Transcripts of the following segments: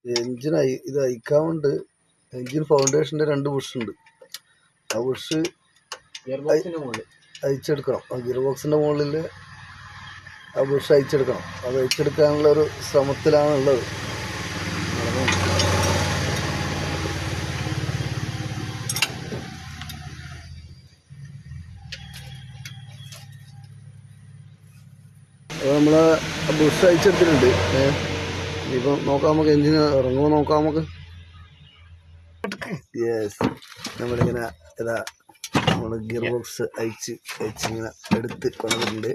Engine ഇത് അയക്കാറുണ്ട്. Engine ഫൗണ്ടേഷൻ്റെ 2 ബുഷുണ്ട്. ആ Bush അയച്ചെടുക്കണം. ആ ഗിയർ ബോക്സിൻ്റെ മുകളിൽ ആ ബുഷ് അയച്ചെടുക്കണം. അത് അയച്ചെടുക്കാനുള്ള ഒരു ശ്രമത്തിലാണുള്ളത്. അപ്പോൾ നമ്മൾ ബുഷ് അയച്ചെടുത്തിട്ടുണ്ട്. ഇപ്പം നോക്കാം, നമുക്ക് എഞ്ചിൻ ഇറങ്ങുമ്പോൾ നോക്കാം നമുക്ക്. യെസ്, നമ്മളിങ്ങനെ ഇതാ നമ്മൾ ഗിയർ ബോക്സ് അയച്ചിങ്ങനെ എടുത്ത് കൊണ്ടിട്ടുണ്ട്.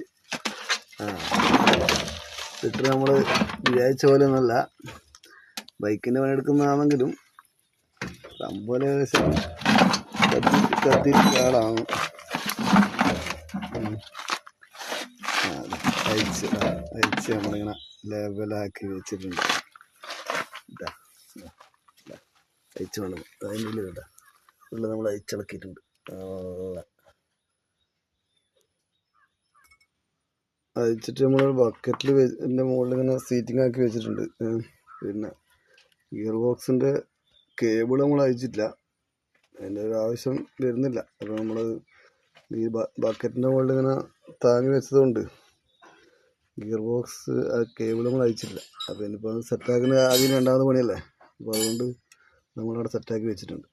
ഇട്ട് നമ്മൾ വിചാരിച്ച പോലെ ഒന്നുമല്ല, ബൈക്കിൻ്റെ പണിയെടുക്കുന്നതാണെങ്കിലും സംഭവം ഏകദേശം കത്തി ആളാണ്. അയച്ച് നമ്മളിങ്ങനെ ലെവലാക്കി വെച്ചിട്ടുണ്ട്. അയച്ചു വേണം അതിൻ്റെ ഉള്ളിൽ കേട്ടോ, ഉള്ളിൽ നമ്മൾ അയച്ചിളക്കിയിട്ടുണ്ട്. അയച്ചിട്ട് നമ്മൾ ബക്കറ്റിൽ എൻ്റെ മുകളിൽ ഇങ്ങനെ സീറ്റിംഗ് ആക്കി വെച്ചിട്ടുണ്ട്. പിന്നെ ഗിയർ ബോക്സിൻ്റെ കേബിൾ നമ്മൾ അയച്ചിട്ടില്ല, അതിൻ്റെ ഒരു ആവശ്യം വരുന്നില്ല. അപ്പോൾ നമ്മൾ ഈ ബക്കറ്റിൻ്റെ മുകളിൽ ഇങ്ങനെ താങ്ങി വെച്ചതുകൊണ്ട് ഗിയർ ബോക്സ് കേബിൾ നമ്മൾ അയച്ചിട്ടില്ല. അപ്പോൾ ഇനിയിപ്പോൾ സെറ്റാക്കുന്ന ആദ്യം 2ാമത് പണിയല്ലേ, അപ്പോൾ അതുകൊണ്ട് നമ്മളവിടെ സെറ്റാക്കി വെച്ചിട്ടുണ്ട്.